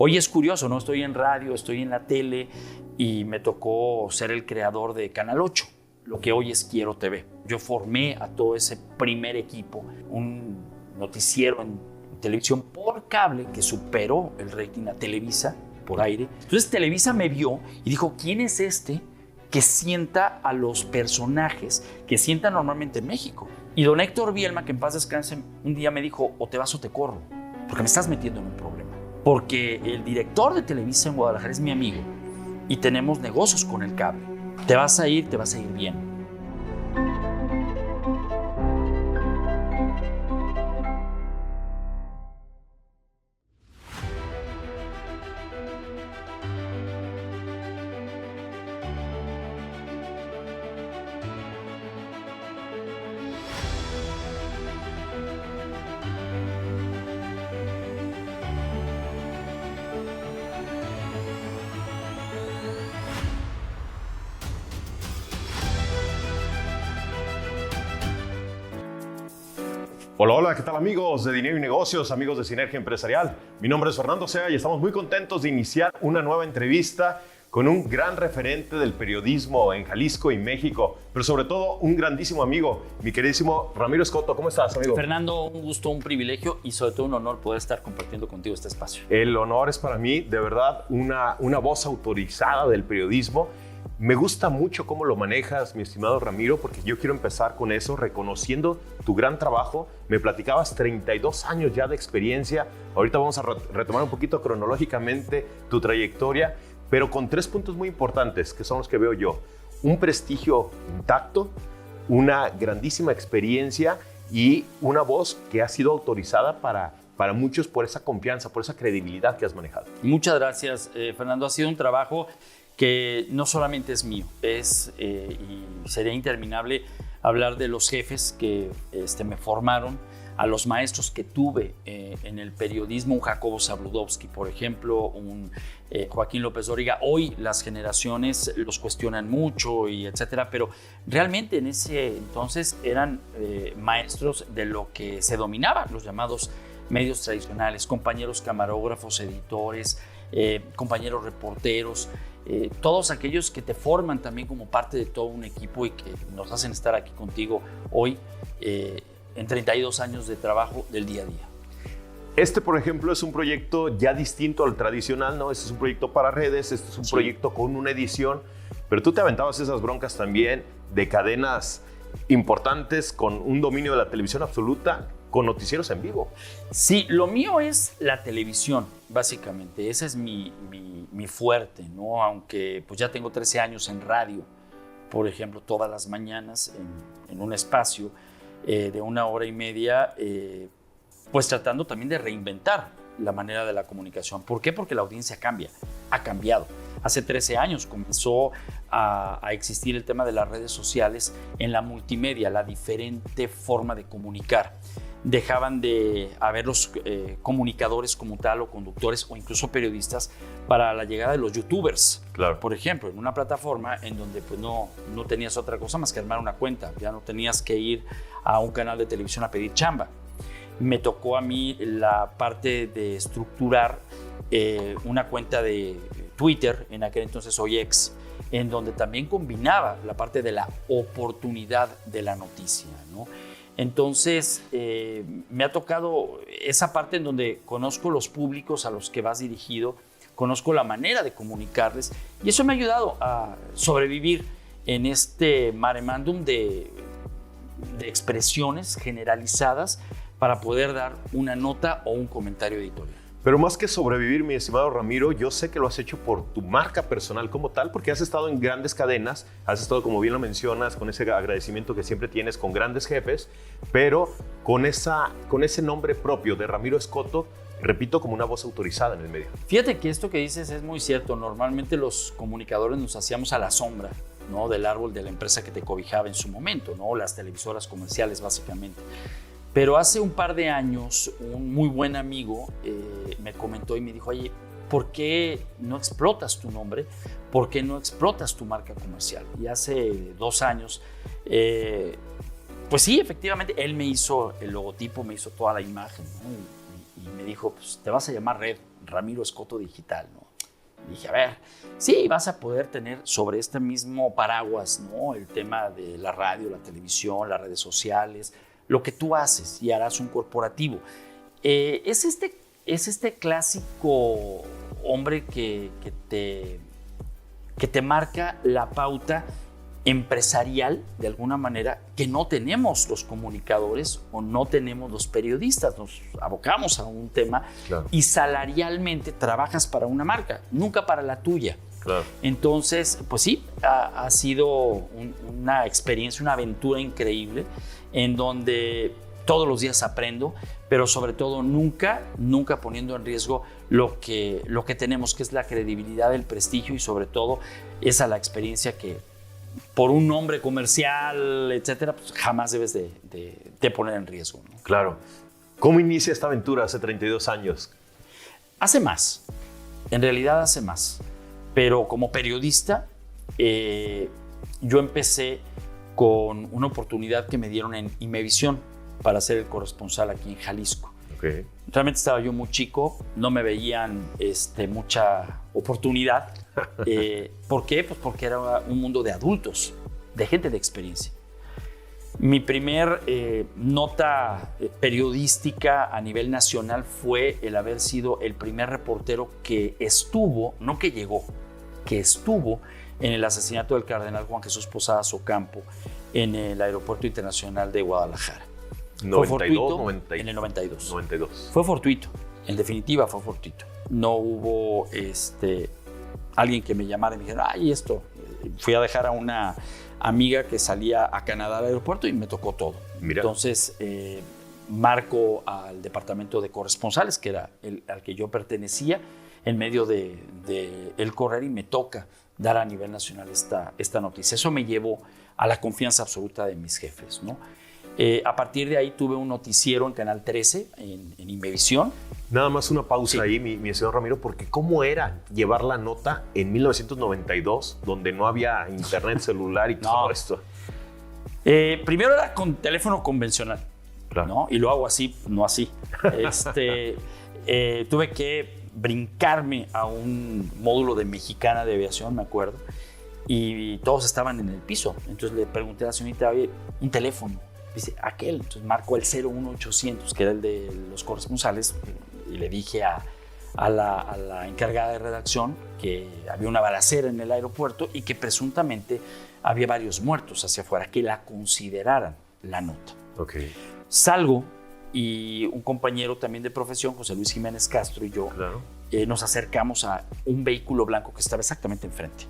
Hoy es curioso, ¿no? Estoy en radio, estoy en la tele y me tocó ser el creador de Canal 8, lo que hoy es Quiero TV. Yo formé a todo ese primer equipo, un noticiero en televisión por cable que superó el rating a Televisa por aire. Entonces Televisa me vio y dijo, ¿quién es este que sienta a los personajes que sienta normalmente en México? Y don Héctor Bielma, que en paz descanse, un día me dijo, o te vas o te corro, porque me estás metiendo en un problema. Porque el director de Televisa en Guadalajara es mi amigo y tenemos negocios con el cable. Te vas a ir bien. Hola, hola, ¿qué tal amigos de Dinero y Negocios, amigos de Sinergia Empresarial? Mi nombre es Fernando Sea y estamos muy contentos de iniciar una nueva entrevista con un gran referente del periodismo en Jalisco y México, pero sobre todo un grandísimo amigo, mi queridísimo Ramiro Escoto. ¿Cómo estás, amigo? Fernando, un gusto, un privilegio y sobre todo un honor poder estar compartiendo contigo este espacio. El honor es para mí, de verdad, una voz autorizada del periodismo. Me gusta mucho cómo lo manejas, mi estimado Ramiro, porque yo quiero empezar con eso, reconociendo tu gran trabajo. Me platicabas 32 años ya de experiencia. Ahorita vamos a retomar un poquito cronológicamente tu trayectoria, pero con 3 puntos muy importantes, que son los que veo yo. Un prestigio intacto, una grandísima experiencia y una voz que ha sido autorizada para muchos por esa confianza, por esa credibilidad que has manejado. Muchas gracias, Fernando. Ha sido un trabajo que no solamente es mío, y sería interminable hablar de los jefes que me formaron, a los maestros que tuve en el periodismo, un Jacobo Zabludovsky, por ejemplo, un Joaquín López Dóriga. Hoy las generaciones los cuestionan mucho y etcétera, pero realmente en ese entonces eran maestros de lo que se dominaba, los llamados medios tradicionales, compañeros camarógrafos, editores, compañeros reporteros, todos aquellos que te forman también como parte de todo un equipo y que nos hacen estar aquí contigo hoy en 32 años de trabajo del día a día. Este, por ejemplo, es un proyecto ya distinto al tradicional, ¿no? Este es un proyecto para redes, este es un proyecto con una edición, pero tú te aventabas esas broncas también de cadenas importantes con un dominio de la televisión absoluta, con noticieros en vivo. Sí, lo mío es la televisión, básicamente. Ese es mi fuerte, ¿no? Aunque pues ya tengo 13 años en radio, por ejemplo, todas las mañanas en un espacio de 1 hora y media, pues tratando también de reinventar la manera de la comunicación. ¿Por qué? Porque la audiencia ha cambiado. Hace 13 años comenzó a existir el tema de las redes sociales en la multimedia, la diferente forma de comunicar. Dejaban de haber los comunicadores como tal, o conductores, o incluso periodistas, para la llegada de los youtubers. Claro. Por ejemplo, en una plataforma en donde pues no tenías otra cosa más que armar una cuenta. Ya no tenías que ir a un canal de televisión a pedir chamba. Me tocó a mí la parte de estructurar una cuenta de Twitter, en aquel entonces hoy X, en donde también combinaba la parte de la oportunidad de la noticia, ¿no? Entonces, me ha tocado esa parte en donde conozco los públicos a los que vas dirigido, conozco la manera de comunicarles, y eso me ha ayudado a sobrevivir en este maremándum de expresiones generalizadas para poder dar una nota o un comentario editorial. Pero más que sobrevivir, mi estimado Ramiro, yo sé que lo has hecho por tu marca personal como tal, porque has estado en grandes cadenas, has estado, como bien lo mencionas, con ese agradecimiento que siempre tienes con grandes jefes, pero con ese nombre propio de Ramiro Escoto, repito, como una voz autorizada en el medio. Fíjate que esto que dices es muy cierto. Normalmente los comunicadores nos hacíamos a la sombra, ¿no?, del árbol de la empresa que te cobijaba en su momento, ¿no?, las televisoras comerciales básicamente. Pero hace un par de años, un muy buen amigo me comentó y me dijo, oye, ¿por qué no explotas tu nombre? ¿Por qué no explotas tu marca comercial? Y hace 2 años, pues sí, efectivamente, él me hizo el logotipo, me hizo toda la imagen, ¿no? Y me dijo, pues te vas a llamar Red Ramiro Escoto Digital, ¿no? Y dije, a ver, sí, vas a poder tener sobre este mismo paraguas, ¿no? El tema de la radio, la televisión, las redes sociales, lo que tú haces y harás un corporativo. Es este clásico hombre que te marca la pauta empresarial, de alguna manera, que no tenemos los comunicadores o no tenemos los periodistas. Nos abocamos a un tema y salarialmente trabajas para una marca, nunca para la tuya. Claro. Entonces, pues sí, ha sido una experiencia, una aventura increíble en donde todos los días aprendo, pero sobre todo nunca poniendo en riesgo lo que tenemos, que es la credibilidad, el prestigio y sobre todo esa la experiencia que por un nombre comercial, etcétera, pues jamás debes de poner en riesgo, ¿no? Claro. ¿Cómo inicia esta aventura hace 32 años? Hace más, en realidad hace más, pero como periodista yo empecé con una oportunidad que me dieron en Imevisión para ser el corresponsal aquí en Jalisco. Okay. Realmente estaba yo muy chico, no me veían mucha oportunidad. ¿Por qué? Pues porque era un mundo de adultos, de gente de experiencia. Mi primer nota periodística a nivel nacional fue el haber sido el primer reportero que estuvo, no que llegó, que estuvo en el asesinato del cardenal Juan Jesús Posadas Ocampo en el Aeropuerto Internacional de Guadalajara. 92, en el 92. 92. Fue fortuito, en definitiva fue fortuito. No hubo alguien que me llamara y me dijera, ay, esto. Fui a dejar a una amiga que salía a Canadá al aeropuerto y me tocó todo. Mira. Entonces, marco al departamento de corresponsales, que era al que yo pertenecía, en medio de el correr, y me toca dar a nivel nacional esta noticia. Eso me llevó a la confianza absoluta de mis jefes, ¿no? A partir de ahí tuve un noticiero en Canal 13, en Imevisión. Nada más una pausa ahí, mi señor Ramiro, porque ¿cómo era llevar la nota en 1992, donde no había internet, celular y todo esto? Primero era con teléfono convencional, claro, ¿no? Y lo hago así, no así. Tuve que brincarme a un módulo de Mexicana de Aviación, me acuerdo, y todos estaban en el piso. Entonces le pregunté a la señorita, oye, un teléfono. Dice, aquel. Entonces marcó el 01800, que era el de los corresponsales, y le dije a la encargada de redacción que había una balacera en el aeropuerto y que presuntamente había varios muertos hacia afuera, que la consideraran la nota. Okay. Salgo y un compañero también de profesión, José Luis Jiménez Castro, y yo, claro, nos acercamos a un vehículo blanco que estaba exactamente enfrente.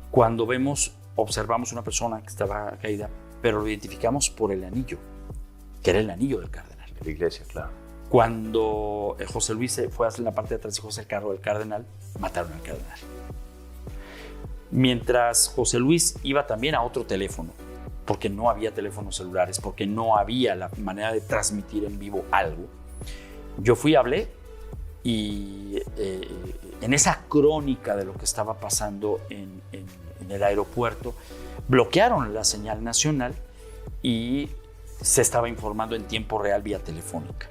Cuando observamos una persona que estaba caída, pero lo identificamos por el anillo, que era el anillo del cardenal. La iglesia, claro. Cuando José Luis se fue hacia la parte de atrás y José el carro del cardenal, mataron al cardenal. Mientras José Luis iba también a otro teléfono, porque no había teléfonos celulares, porque no había la manera de transmitir en vivo algo, yo fui, hablé, y en esa crónica de lo que estaba pasando en el aeropuerto, bloquearon la señal nacional y se estaba informando en tiempo real vía telefónica.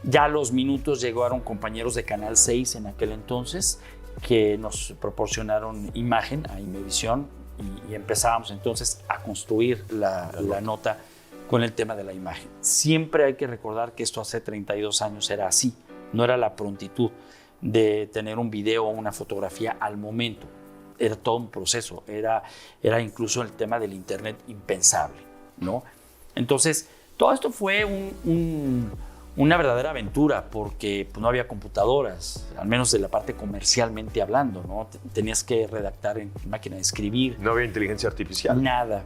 Ya a los minutos llegaron compañeros de Canal 6 en aquel entonces que nos proporcionaron imagen a Imevisión y empezábamos entonces a construir la nota con el tema de la imagen. Siempre hay que recordar que esto hace 32 años era así, no era la prontitud de tener un video o una fotografía al momento. Era todo un proceso, era incluso el tema del internet impensable, ¿no? Entonces, todo esto fue una verdadera aventura porque pues, no había computadoras, al menos de la parte comercialmente hablando, ¿no? Tenías que redactar en máquina de escribir. No había inteligencia artificial. Nada.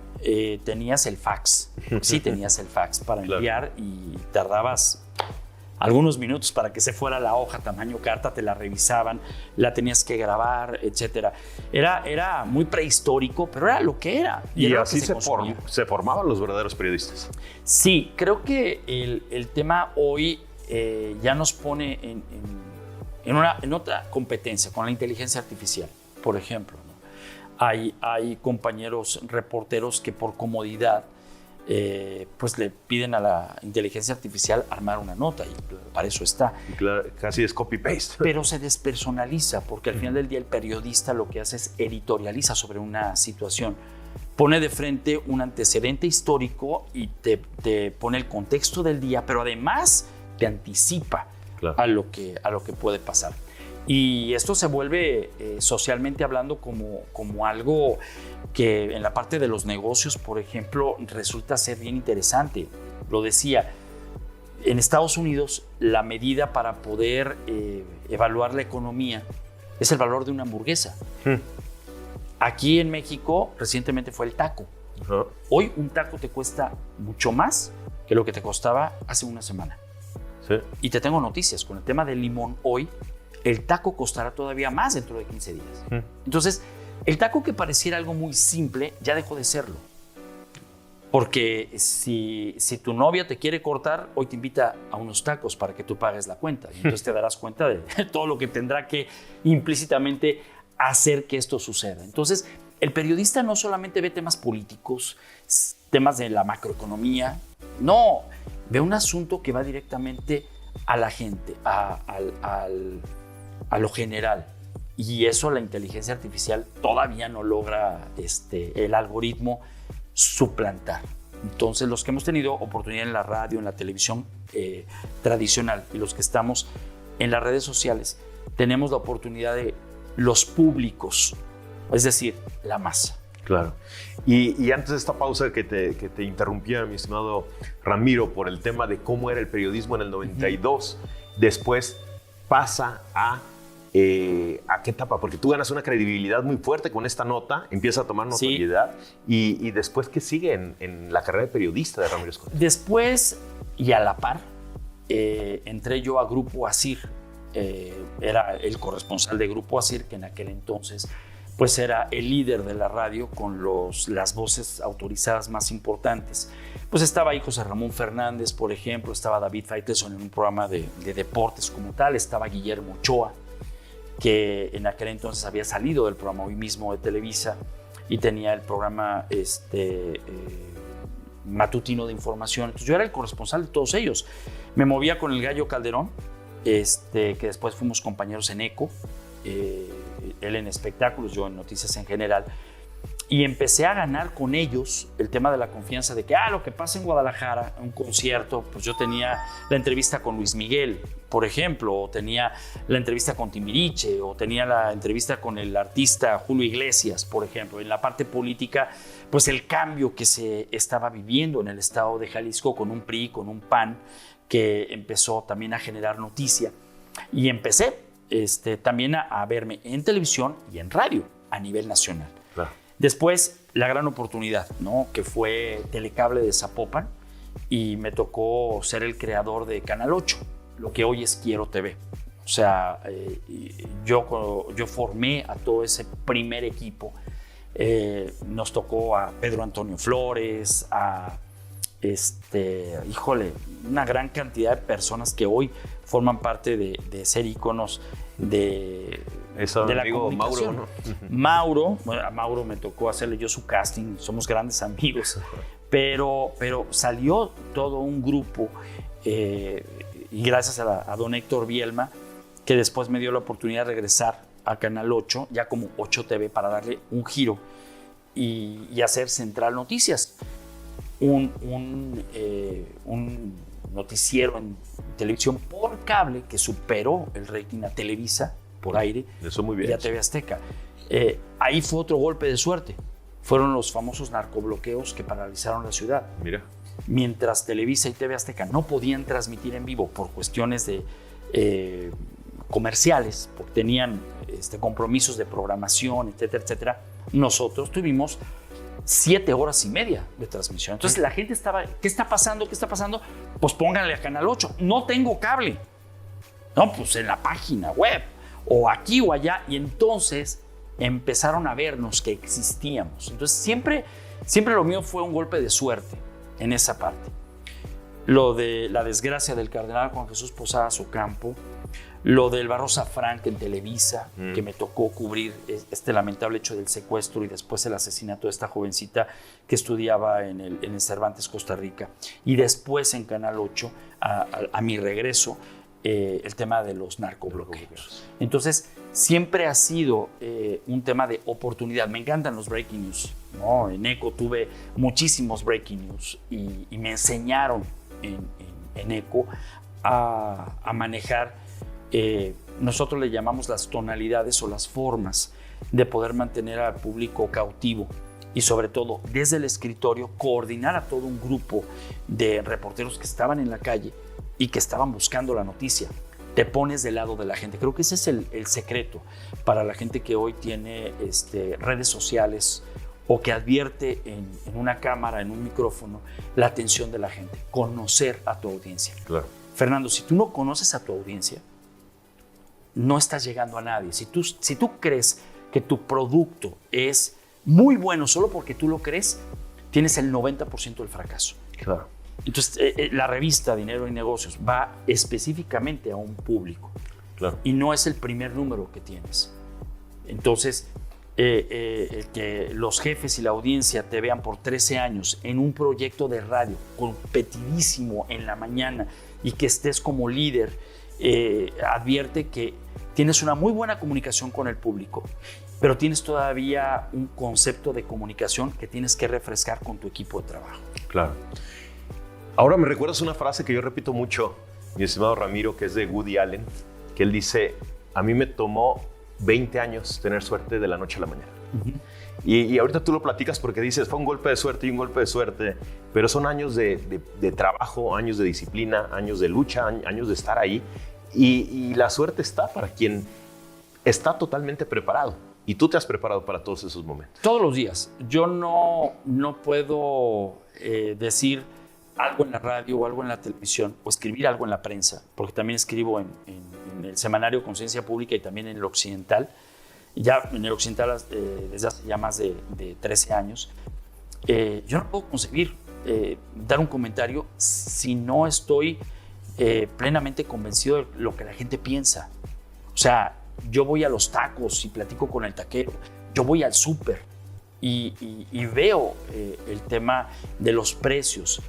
Tenías el fax. Sí, tenías el fax para enviar, claro, y tardabas algunos minutos para que se fuera la hoja tamaño carta, te la revisaban, la tenías que grabar, etcétera. Era muy prehistórico, pero era lo que era. Y así se formaban los verdaderos periodistas. Sí, creo que el tema hoy ya nos pone en otra competencia con la inteligencia artificial, por ejemplo, ¿no? Hay compañeros reporteros que por comodidad pues le piden a la inteligencia artificial armar una nota y para eso está. Y claro, casi es copy-paste. Pero se despersonaliza porque al final del día el periodista lo que hace es editorializa sobre una situación. Pone de frente un antecedente histórico y te pone el contexto del día, pero además te anticipa a lo que puede pasar. Y esto se vuelve socialmente hablando como algo que en la parte de los negocios, por ejemplo, resulta ser bien interesante. Lo decía, en Estados Unidos la medida para poder evaluar la economía es el valor de una hamburguesa. Aquí en México recientemente fue el taco. Hoy un taco te cuesta mucho más que lo que te costaba hace una semana. Y te tengo noticias, con el tema del limón hoy, el taco costará todavía más dentro de 15 días. Entonces, el taco que pareciera algo muy simple, ya dejó de serlo. Porque si tu novia te quiere cortar, hoy te invita a unos tacos para que tú pagues la cuenta. Y entonces te darás cuenta de todo lo que tendrá que implícitamente hacer que esto suceda. Entonces, el periodista no solamente ve temas políticos, temas de la macroeconomía, no, ve un asunto que va directamente a la gente, a lo general. Y eso la inteligencia artificial todavía no logra el algoritmo suplantar. Entonces, los que hemos tenido oportunidad en la radio, en la televisión tradicional y los que estamos en las redes sociales, tenemos la oportunidad de los públicos, es decir, la masa. Claro. Y antes de esta pausa que te interrumpía, mi estimado Ramiro, por el tema de cómo era el periodismo en el 92, después pasa ¿a qué etapa? Porque tú ganas una credibilidad muy fuerte con esta nota, empieza a tomar notoriedad. Y después, ¿qué sigue en la carrera de periodista de Ramiro Escoto? Después, y a la par, entré yo a Grupo ASIR. Era el corresponsal de Grupo ASIR, que en aquel entonces pues era el líder de la radio con las voces autorizadas más importantes. Pues estaba ahí José Ramón Fernández, por ejemplo, estaba David Faitelson en un programa de deportes como tal, estaba Guillermo Ochoa, que en aquel entonces había salido del programa Hoy Mismo de Televisa y tenía el programa matutino de información. Entonces yo era el corresponsal de todos ellos. Me movía con el Gallo Calderón, que después fuimos compañeros en ECO, él en espectáculos, yo en noticias en general, y empecé a ganar con ellos el tema de la confianza de que lo que pasa en Guadalajara, un concierto, pues yo tenía la entrevista con Luis Miguel, por ejemplo, o tenía la entrevista con Timbiriche, o tenía la entrevista con el artista Julio Iglesias, por ejemplo. En la parte política, pues el cambio que se estaba viviendo en el estado de Jalisco con un PRI, con un PAN, que empezó también a generar noticia. Y empecé también a verme en televisión y en radio a nivel nacional. Claro. Después, la gran oportunidad, ¿no? Que fue Telecable de Zapopan, y me tocó ser el creador de Canal 8, lo que hoy es Quiero TV. O sea, yo formé a todo ese primer equipo. Nos tocó a Pedro Antonio Flores, a una gran cantidad de personas que hoy forman parte de ser íconos de la comunicación. Mauro, ¿no? A Mauro me tocó hacerle yo su casting, somos grandes amigos, pero salió todo un grupo y gracias a don Héctor Bielma, que después me dio la oportunidad de regresar a Canal 8, ya como 8 TV, para darle un giro y hacer Central Noticias. Un noticiero en televisión por cable que superó el rating a Televisa por aire. Eso muy bien. Y a TV Azteca. Ahí fue otro golpe de suerte. Fueron los famosos narcobloqueos que paralizaron la ciudad. Mira. Mientras Televisa y TV Azteca no podían transmitir en vivo por cuestiones de comerciales, porque tenían compromisos de programación, etcétera, etcétera, nosotros tuvimos 7 horas y media de transmisión. Entonces la gente estaba, ¿qué está pasando? ¿Qué está pasando? Pues pónganle a Canal 8. No tengo cable. No, pues en la página web, o aquí o allá. Y entonces empezaron a vernos que existíamos. Entonces siempre lo mío fue un golpe de suerte en esa parte. Lo de la desgracia del cardenal Juan Jesús Posadas Ocampo, Lo del Barrosa Frank en Televisa, que me tocó cubrir este lamentable hecho del secuestro y después el asesinato de esta jovencita que estudiaba en el Cervantes, Costa Rica. Y después en Canal 8, a mi regreso, el tema de los narcobloqueos. Entonces, siempre ha sido un tema de oportunidad. Me encantan los breaking news, ¿no? En ECO tuve muchísimos breaking news y me enseñaron en ECO a manejar, nosotros le llamamos las tonalidades o las formas de poder mantener al público cautivo y sobre todo desde el escritorio coordinar a todo un grupo de reporteros que estaban en la calle y que estaban buscando la noticia. Te pones del lado de la gente. Creo que ese es el secreto para la gente que hoy tiene redes sociales o que advierte en una cámara, en un micrófono, la atención de la gente. Conocer a tu audiencia. Claro. Fernando, si tú no conoces a tu audiencia, no estás llegando a nadie. Si tú crees que tu producto es muy bueno solo porque tú lo crees, tienes el 90% del fracaso. Claro. Entonces, la revista Dinero y Negocios va específicamente a un público. Claro. Y no es el primer número que tienes. Entonces, que los jefes y la audiencia te vean por 13 años en un proyecto de radio competidísimo en la mañana y que estés como líder, advierte que tienes una muy buena comunicación con el público, pero tienes todavía un concepto de comunicación que tienes que refrescar con tu equipo de trabajo. Claro. Ahora me recuerdas una frase que yo repito mucho, mi estimado Ramiro, que es de Woody Allen, que él dice: a mí me tomó 20 años tener suerte de la noche a la mañana. Uh-huh. Y ahorita tú lo platicas porque dices, fue un golpe de suerte y un golpe de suerte, pero son años de trabajo, años de disciplina, años de lucha, años de estar ahí. Y la suerte está para quien está totalmente preparado. Y tú te has preparado para todos esos momentos. Todos los días. Yo no puedo decir algo en la radio o algo en la televisión o escribir algo en la prensa, porque también escribo en el semanario Conciencia Pública y también en el Occidental. Ya en el Occidental desde hace ya más de 13 años. Yo no puedo concebir dar un comentario si no estoy plenamente convencido de lo que la gente piensa. O sea, yo voy a los tacos y platico con el taquero, yo voy al súper y veo el tema de los precios.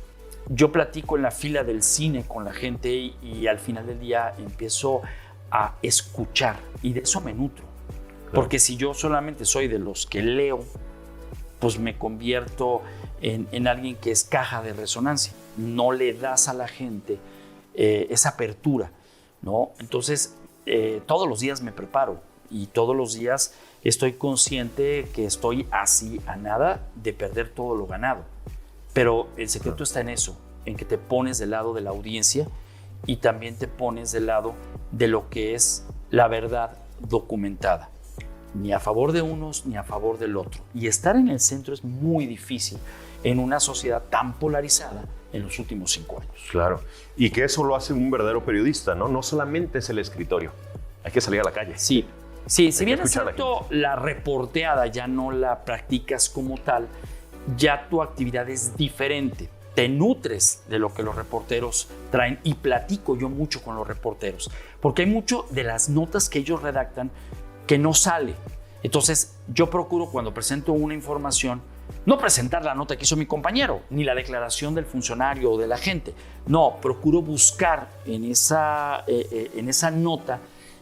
Yo platico en la fila del cine con la gente y al final del día empiezo a escuchar y de eso me nutro. Claro. Porque si yo solamente soy de los que leo, pues me convierto en alguien que es caja de resonancia. No le das a la gente esa apertura, ¿no? Entonces, todos los días me preparo y todos los días estoy consciente que estoy así a nada de perder todo lo ganado. Pero el secreto está en eso, en que te pones del lado de la audiencia y también te pones del lado de lo que es la verdad documentada. Ni a favor de unos ni a favor del otro. Y estar en el centro es muy difícil en una sociedad tan polarizada en los últimos 5 años. Claro. Y que eso lo hace un verdadero periodista, ¿no? No solamente es el escritorio. Hay que salir a la calle. Sí. Sí, si bien es cierto, la reporteada ya no la practicas como tal, ya tu actividad es diferente. Te nutres de lo que los reporteros traen y platico yo mucho con los reporteros, porque hay mucho de las notas que ellos redactan que no sale. Entonces, yo procuro cuando presento una información, no presentar la nota que hizo mi compañero, ni la declaración del funcionario o del agente. No, procuro buscar en esa nota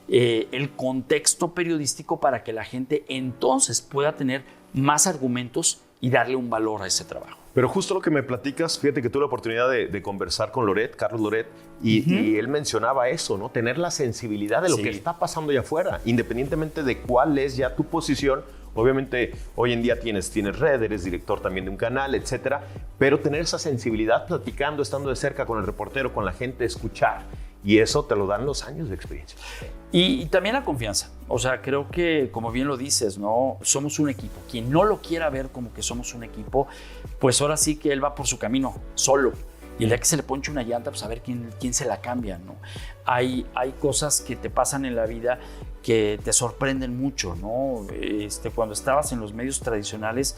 el contexto periodístico para que la gente entonces pueda tener más argumentos y darle un valor a ese trabajo. Pero justo lo que me platicas, fíjate que tuve la oportunidad de conversar con Carlos Loret, y él mencionaba eso, ¿no? Tener la sensibilidad de lo que está pasando allá afuera, independientemente de cuál es ya tu posición. Obviamente, hoy en día tienes redes, eres director también de un canal, etcétera, pero tener esa sensibilidad platicando, estando de cerca con el reportero, con la gente, escuchar. Y eso te lo dan los años de experiencia. Y también la confianza. O sea, creo que, como bien lo dices, ¿no? Somos un equipo. Quien no lo quiera ver como que somos un equipo, pues ahora sí que él va por su camino solo. Y el día que se le ponche una llanta, pues a ver quién se la cambia, ¿no? Hay cosas que te pasan en la vida que te sorprenden mucho, ¿no? Cuando estabas en los medios tradicionales,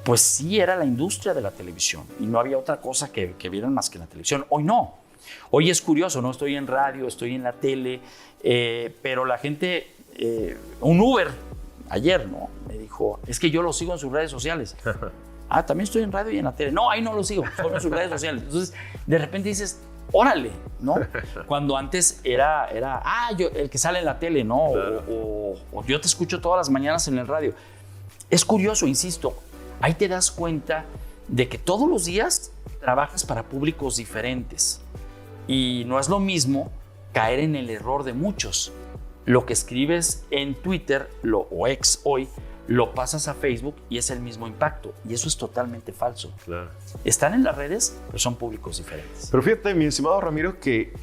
pues sí era la industria de la televisión y no había otra cosa que vieran más que la televisión. Hoy no. Hoy es curioso, ¿no? Estoy en radio, estoy en la tele, pero la gente, un Uber ayer, ¿no? Me dijo, es que yo lo sigo en sus redes sociales. También estoy en radio y en la tele. No, ahí no lo sigo, solo en sus redes sociales. Entonces, de repente dices, órale, ¿no? Cuando antes era yo, el que sale en la tele, ¿no? Claro. O yo te escucho todas las mañanas en el radio. Es curioso, insisto, ahí te das cuenta de que todos los días trabajas para públicos diferentes y no es lo mismo caer en el error de muchos. Lo que escribes en Twitter o ex hoy, lo pasas a Facebook y es el mismo impacto. Y eso es totalmente falso. Claro. Están en las redes, pero son públicos diferentes. Pero fíjate, mi estimado Ramiro, que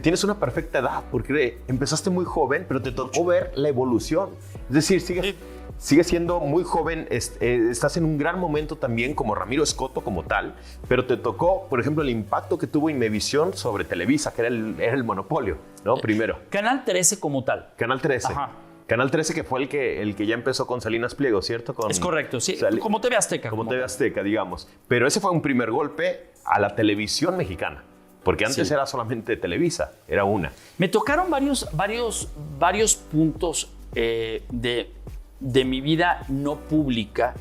tienes una perfecta edad, porque empezaste muy joven, pero te tocó ver la evolución. Es decir, sigues siendo muy joven, estás en un gran momento también como Ramiro Escoto como tal, pero te tocó, por ejemplo, el impacto que tuvo Imevisión sobre Televisa, que era el monopolio, ¿no? Primero. Canal 13 como tal. Canal 13. Ajá. Canal 13 que fue el que ya empezó con Salinas Pliego, ¿cierto? Es correcto, sí. Como TV Azteca. Como TV Azteca, digamos. Pero ese fue un primer golpe a la televisión mexicana. Porque antes era solamente Televisa, era una. Me tocaron varios puntos de mi vida no pública.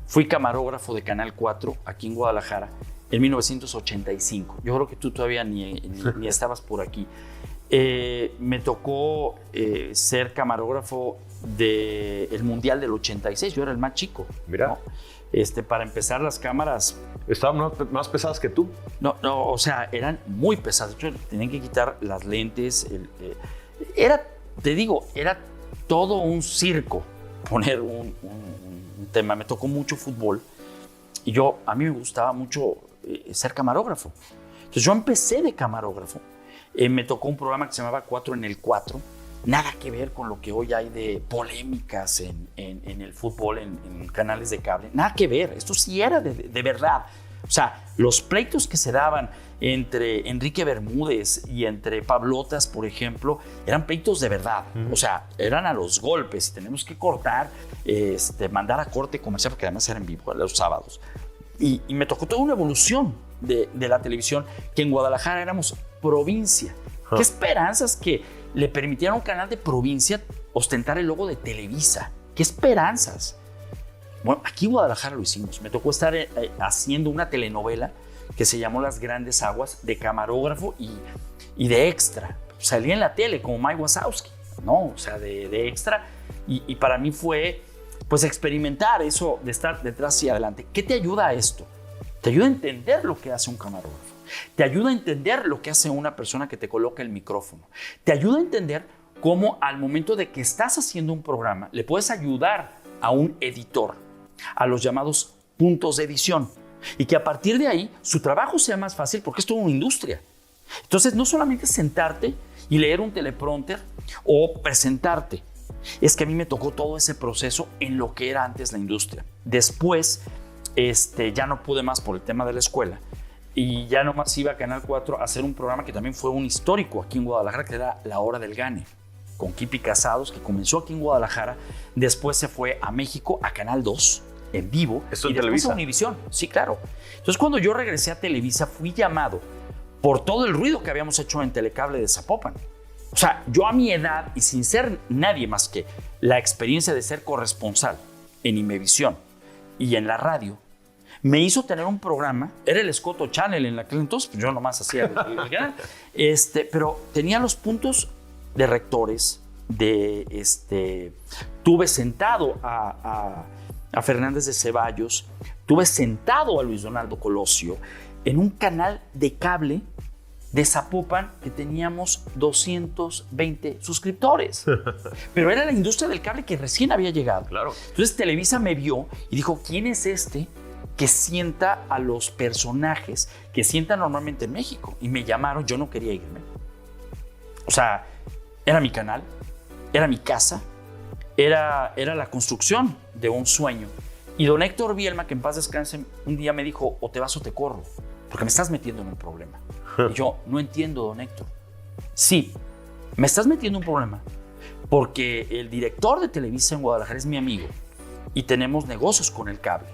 Fui camarógrafo de Canal 4 aquí en Guadalajara en 1985. Yo creo que tú todavía ni estabas por aquí. Me tocó ser camarógrafo del Mundial del 86. Yo era el más chico. Mira. ¿no? Para empezar, las cámaras... ¿Estaban más pesadas que tú? No, o sea, eran muy pesadas. Tenían que quitar las lentes. Te digo, era todo un circo poner un tema. Me tocó mucho fútbol y a mí me gustaba mucho ser camarógrafo. Entonces yo empecé de camarógrafo. Me tocó un programa que se llamaba 4 en el 4. Nada que ver con lo que hoy hay de polémicas en el fútbol, en canales de cable. Nada que ver. Esto sí era de verdad. O sea, los pleitos que se daban entre Enrique Bermúdez y entre Pablotas, por ejemplo, eran pleitos de verdad. O sea, eran a los golpes. Tenemos que cortar, mandar a corte comercial, porque además era en vivo los sábados. Y me tocó toda una evolución de la televisión, que en Guadalajara éramos provincia. ¿Qué esperanzas que le permitieran a un canal de provincia ostentar el logo de Televisa? ¿Qué esperanzas? Bueno, aquí en Guadalajara lo hicimos. Me tocó estar haciendo una telenovela que se llamó Las Grandes Aguas, de camarógrafo y de extra. Salía en la tele como Mike Wazowski, ¿no? O sea, de extra. Y para mí fue, pues, experimentar eso de estar detrás y adelante. ¿Qué te ayuda a esto? Te ayuda a entender lo que hace un camarógrafo. Te ayuda a entender lo que hace una persona que te coloca el micrófono. Te ayuda a entender cómo al momento de que estás haciendo un programa le puedes ayudar a un editor, a los llamados puntos de edición, y que a partir de ahí su trabajo sea más fácil, porque es toda una industria. Entonces no solamente sentarte y leer un teleprompter o presentarte. Es que a mí me tocó todo ese proceso en lo que era antes la industria. Después ya no pude más por el tema de la escuela. Y ya nomás iba a Canal 4 a hacer un programa que también fue un histórico aquí en Guadalajara, que era La Hora del Gane, con Kipi Casados, que comenzó aquí en Guadalajara. Después se fue a México, a Canal 2, en vivo. ¿Esto en y después Televisa? a Univisión. Sí, claro. Entonces, cuando yo regresé a Televisa, fui llamado por todo el ruido que habíamos hecho en Telecable de Zapopan. O sea, yo a mi edad, y sin ser nadie más que la experiencia de ser corresponsal en Imevisión y en la radio, me hizo tener un programa. Era el Escoto Channel en aquel entonces, pues yo nomás hacía el canal. Pero tenía los puntos de rectores, tuve sentado a Fernández de Ceballos, tuve sentado a Luis Donaldo Colosio en un canal de cable de Zapopan que teníamos 220 suscriptores. Pero era la industria del cable que recién había llegado. Claro. Entonces Televisa me vio y dijo, ¿quién es este que sienta a los personajes que sientan normalmente en México? Y me llamaron, yo no quería irme. O sea, era mi canal, era mi casa, era la construcción de un sueño. Y don Héctor Bielma, que en paz descanse, un día me dijo, o te vas o te corro, porque me estás metiendo en un problema. Y yo, no entiendo, don Héctor. Sí, me estás metiendo en un problema porque el director de Televisa en Guadalajara es mi amigo y tenemos negocios con el cable.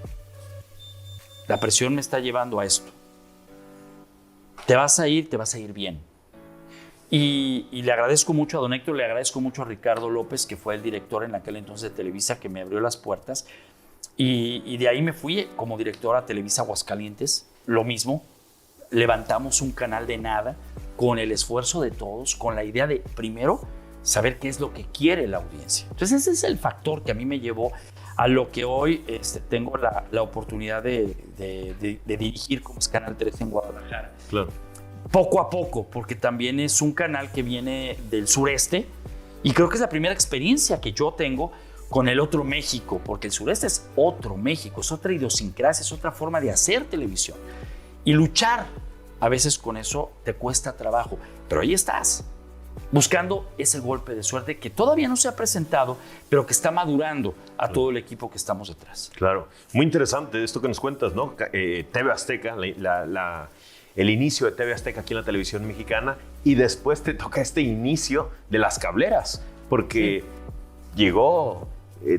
La presión me está llevando a esto. te vas a ir bien. Y le agradezco mucho a don Héctor, le agradezco mucho a Ricardo López, que fue el director en aquel entonces de Televisa, que me abrió las puertas. Y de ahí me fui como director a Televisa Aguascalientes, lo mismo. Levantamos un canal de nada, con el esfuerzo de todos, con la idea de, primero, saber qué es lo que quiere la audiencia. Entonces ese es el factor que a mí me llevó a lo que hoy tengo la oportunidad de dirigir, como es Canal 13 en Guadalajara. Claro. Poco a poco, porque también es un canal que viene del sureste y creo que es la primera experiencia que yo tengo con el otro México, porque el sureste es otro México, es otra idiosincrasia, es otra forma de hacer televisión. Y luchar a veces con eso te cuesta trabajo, pero ahí estás, buscando ese golpe de suerte que todavía no se ha presentado, pero que está madurando a todo el equipo que estamos detrás. Claro, muy interesante esto que nos cuentas, ¿no? TV Azteca, el inicio de TV Azteca aquí en la televisión mexicana, y después te toca este inicio de las cableras, porque llegó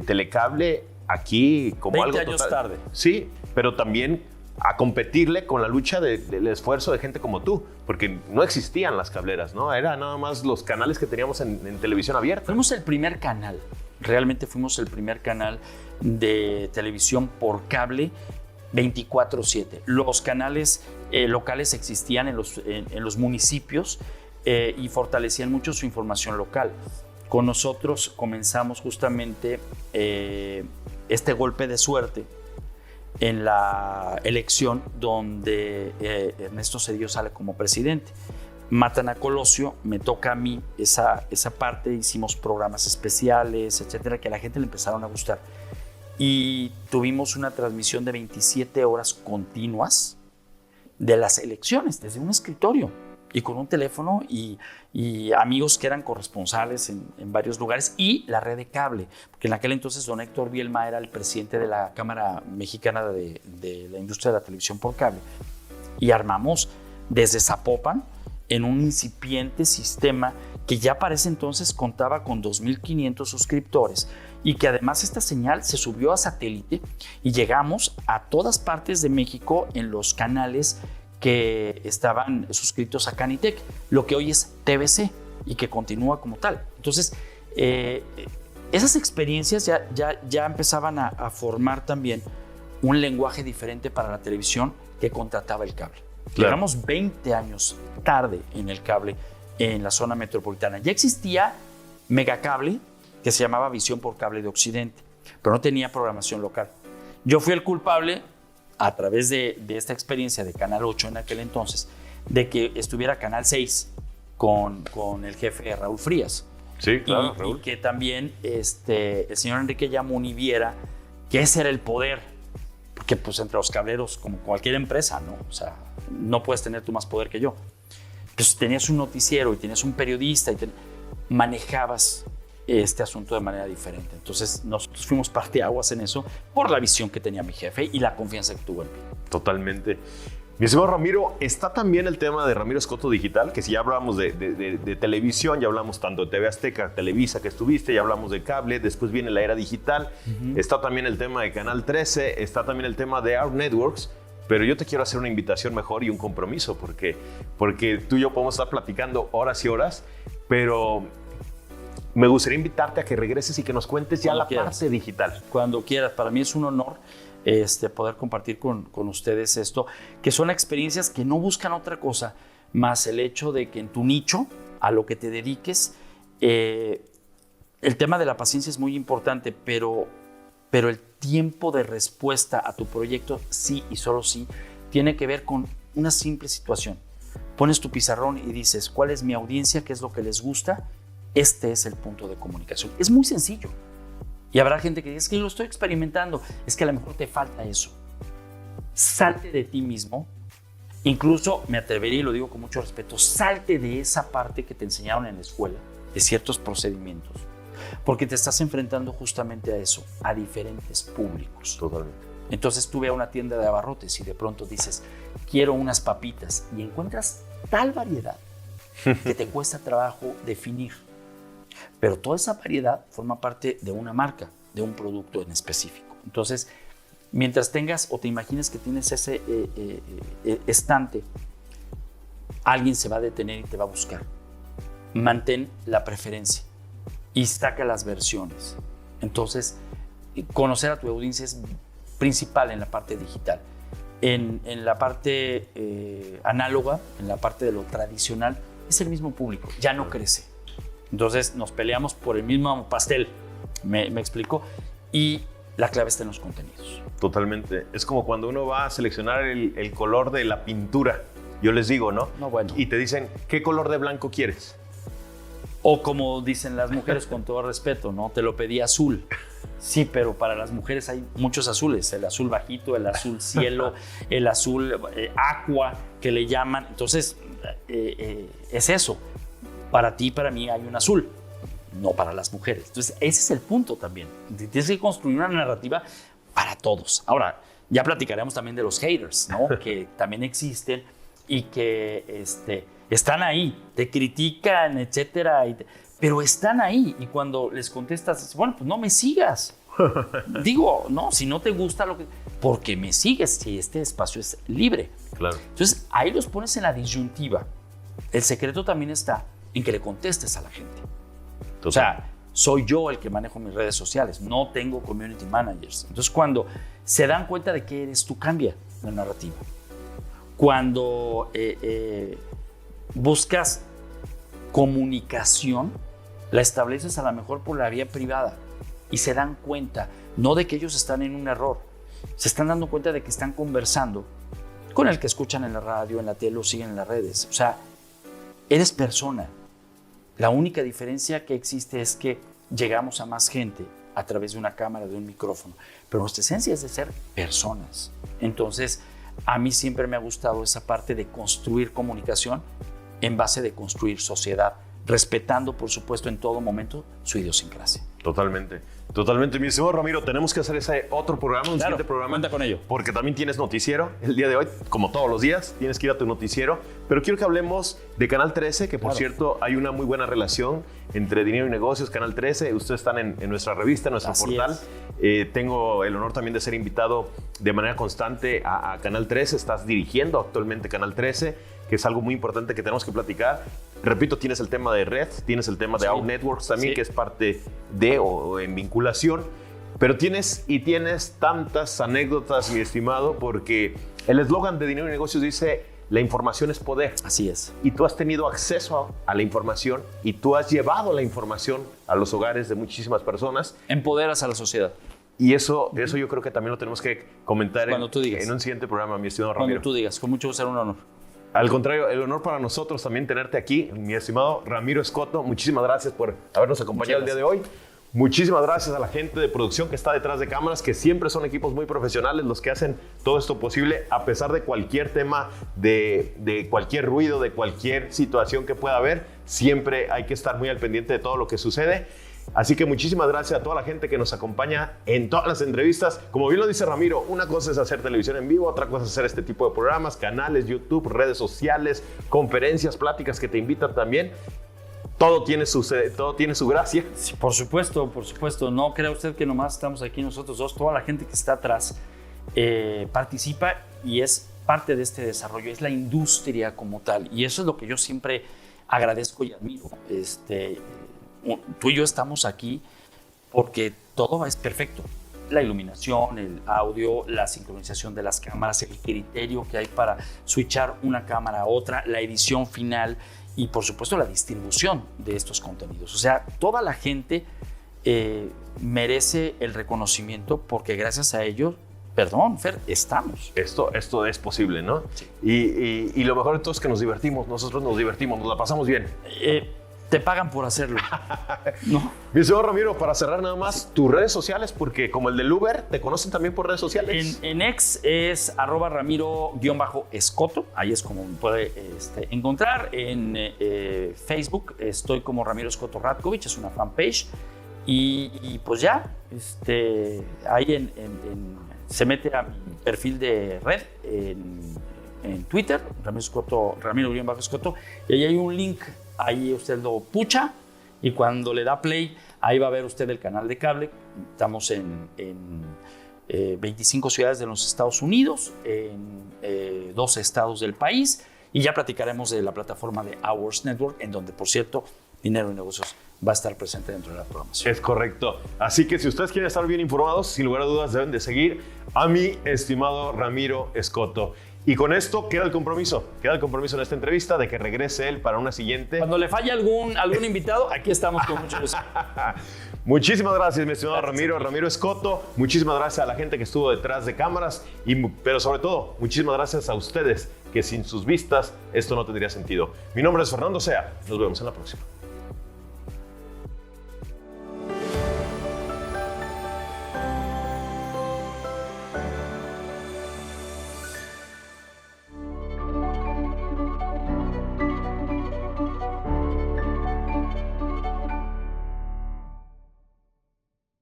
Telecable aquí como 20 algo años tarde. Sí, pero también a competirle con la lucha del esfuerzo de gente como tú, porque no existían las cableras, ¿no? Era nada más los canales que teníamos en televisión abierta. Fuimos el primer canal, realmente fuimos el primer canal de televisión por cable 24/7. Los canales locales existían en los municipios y fortalecían mucho su información local. Con nosotros comenzamos justamente este golpe de suerte en la elección donde Ernesto Zedillo sale como presidente. Matan a Colosio, me toca a mí esa parte, hicimos programas especiales, etcétera, que a la gente le empezaron a gustar. Y tuvimos una transmisión de 27 horas continuas de las elecciones, desde un escritorio y con un teléfono y amigos que eran corresponsales en varios lugares y la red de cable, porque en aquel entonces don Héctor Bielma era el presidente de la Cámara Mexicana de la Industria de la Televisión por Cable y armamos desde Zapopan en un incipiente sistema que ya para ese entonces contaba con 2.500 suscriptores y que además esta señal se subió a satélite y llegamos a todas partes de México en los canales que estaban suscritos a Canitec, lo que hoy es TVC y que continúa como tal. Entonces, esas experiencias ya empezaban a formar también un lenguaje diferente para la televisión que contrataba el cable. Claro. Llegamos 20 años tarde en el cable en la zona metropolitana. Ya existía Megacable, que se llamaba Visión por Cable de Occidente, pero no tenía programación local. Yo fui el culpable, a través de esta experiencia de Canal 8 en aquel entonces, de que estuviera Canal 6 con el jefe Raúl Frías. Sí, claro, Raúl. Y que también el señor Enrique Yamuni viera que ese era el poder, porque pues entre los cableros, como cualquier empresa, ¿no? O sea, no puedes tener tú más poder que yo. Pues tenías un noticiero y tenías un periodista y manejabas este asunto de manera diferente. Entonces nosotros fuimos parteaguas en eso por la visión que tenía mi jefe y la confianza que tuvo en mí. Totalmente. Mi estimado Ramiro, está también el tema de Ramiro Escoto Digital, que si ya hablamos de televisión, ya hablamos tanto de TV Azteca, Televisa que estuviste, ya hablamos de cable, después viene la era digital, está también el tema de Canal 13, está también el tema de Our Networks, pero yo te quiero hacer una invitación mejor y un compromiso, porque tú y yo podemos estar platicando horas y horas, pero me gustaría invitarte a que regreses y que nos cuentes ya la parte digital. Cuando quieras, para mí es un honor poder compartir con ustedes esto, que son experiencias que no buscan otra cosa más el hecho de que en tu nicho, a lo que te dediques, el tema de la paciencia es muy importante, pero el tiempo de respuesta a tu proyecto, sí y solo sí, tiene que ver con una simple situación. Pones tu pizarrón y dices, ¿cuál es mi audiencia? ¿Qué es lo que les gusta? Este es el punto de comunicación. Es muy sencillo. Y habrá gente que dice, es que lo estoy experimentando. Es que a lo mejor te falta eso. Salte de ti mismo. Incluso me atrevería, y lo digo con mucho respeto, salte de esa parte que te enseñaron en la escuela, de ciertos procedimientos. Porque te estás enfrentando justamente a eso, a diferentes públicos. Totalmente. Entonces tú ve a una tienda de abarrotes y de pronto dices, quiero unas papitas, y encuentras tal variedad que te cuesta trabajo definir. Pero toda esa variedad forma parte de una marca, de un producto en específico. Entonces, mientras tengas o te imagines que tienes ese estante alguien se va a detener y te va a buscar. Mantén la preferencia y saca las versiones. Entonces, conocer a tu audiencia es principal en la parte digital. En la parte análoga, en la parte de lo tradicional, es el mismo público, ya no crece. Entonces nos peleamos por el mismo pastel, me explico, y la clave está en los contenidos. Totalmente. Es como cuando uno va a seleccionar el color de la pintura. Yo les digo, ¿no? No, bueno. Y te dicen, ¿qué color de blanco quieres? O como dicen las mujeres, con todo respeto, ¿no? Te lo pedí azul. Sí, pero para las mujeres hay muchos azules. El azul bajito, el azul cielo, el azul aqua, que le llaman. Entonces, es eso. Para ti y para mí hay un azul, no para las mujeres. Entonces, ese es el punto también. Tienes que construir una narrativa para todos. Ahora, ya platicaremos también de los haters, ¿no? Que también existen y que están ahí, te critican, etcétera, pero están ahí, y cuando les contestas, bueno, pues no me sigas. Digo, no, si no te gusta lo que... Porque me sigues, si este espacio es libre. Claro. Entonces, ahí los pones en la disyuntiva. El secreto también está en que le contestes a la gente. Total. O sea, soy yo el que manejo mis redes sociales, no tengo community managers. Entonces, cuando se dan cuenta de que eres tú, cambia la narrativa. Cuando buscas comunicación, la estableces a lo mejor por la vía privada y se dan cuenta, no de que ellos están en un error, se están dando cuenta de que están conversando con el que escuchan en la radio, en la tele o siguen en las redes. O sea, eres persona. La única diferencia que existe es que llegamos a más gente a través de una cámara, de un micrófono, pero nuestra esencia es de ser personas. Entonces, a mí siempre me ha gustado esa parte de construir comunicación en base de construir sociedad, respetando, por supuesto, en todo momento su idiosincrasia. Totalmente, totalmente. Mi estimado Ramiro, tenemos que hacer ese otro programa, un siguiente programa. Cuenta con ello. Porque también tienes noticiero el día de hoy, como todos los días, tienes que ir a tu noticiero. Pero quiero que hablemos de Canal 13, que por cierto hay una muy buena relación entre Dinero y Negocios, Canal 13. Ustedes están en nuestra revista, en nuestro portal. Tengo el honor también de ser invitado de manera constante a Canal 13. Estás dirigiendo actualmente Canal 13, que es algo muy importante que tenemos que platicar. Repito, tienes el tema de red, tienes el tema de Out Networks también, que es parte de o en vinculación. Pero tienes tantas anécdotas, mi estimado, porque el eslogan de Dinero y Negocios dice: la información es poder. Así es. Y tú has tenido acceso a la información y tú has llevado la información a los hogares de muchísimas personas. Empoderas a la sociedad. Y eso yo creo que también lo tenemos que comentar Cuando tú digas. En un siguiente programa, mi estimado Ramiro. Cuando tú digas, con mucho gusto, será un honor. Al contrario, el honor para nosotros también tenerte aquí, mi estimado Ramiro Escoto. Muchísimas gracias por habernos acompañado el día de hoy. Muchísimas gracias a la gente de producción que está detrás de cámaras, que siempre son equipos muy profesionales los que hacen todo esto posible, a pesar de cualquier tema, de cualquier ruido, de cualquier situación que pueda haber. Siempre hay que estar muy al pendiente de todo lo que sucede. Así que muchísimas gracias a toda la gente que nos acompaña en todas las entrevistas. Como bien lo dice Ramiro, una cosa es hacer televisión en vivo, otra cosa es hacer este tipo de programas, canales, YouTube, redes sociales, conferencias, pláticas que te invitan también. Todo tiene su gracia. Sí, por supuesto. No crea usted que nomás estamos aquí nosotros dos. Toda la gente que está atrás participa y es parte de este desarrollo. Es la industria como tal. Y eso es lo que yo siempre agradezco y admiro. Tú y yo estamos aquí porque todo es perfecto. La iluminación, el audio, la sincronización de las cámaras, el criterio que hay para switchar una cámara a otra, la edición final y, por supuesto, la distribución de estos contenidos. O sea, toda la gente merece el reconocimiento porque gracias a ellos, perdón, Fer, estamos. Esto es posible, ¿no? Sí. Y lo mejor de todo es que nos divertimos. Nosotros nos divertimos, nos la pasamos bien. Te pagan por hacerlo, ¿no? Mi señor Ramiro, para cerrar nada más, tus redes sociales, porque como el del Uber, ¿te conocen también por redes sociales? En X es @Ramiro_Escoto, ahí es como me puede encontrar. En Facebook estoy como Ramiro Escoto Ratkovich, es una fanpage. Y pues ya, ahí se mete a mi perfil de red en Twitter, Ramiro_Escoto, y ahí hay un link. Ahí usted lo pucha y cuando le da play, ahí va a ver usted el canal de cable. Estamos en 25 ciudades de los Estados Unidos, en 12 estados del país Y ya platicaremos de la plataforma de Hours Network, en donde, por cierto, Dinero y Negocios va a estar presente dentro de la programación. Es correcto. Así que si ustedes quieren estar bien informados, sin lugar a dudas deben de seguir a mi estimado Ramiro Escoto. Y con esto queda el compromiso en esta entrevista de que regrese él para una siguiente. Cuando le falle algún invitado, aquí estamos con mucho gusto. Muchísimas gracias, mi estimado Ramiro Escoto. Muchísimas gracias a la gente que estuvo detrás de cámaras, pero sobre todo, muchísimas gracias a ustedes, que sin sus vistas esto no tendría sentido. Mi nombre es Fernando Sea. Nos vemos en la próxima.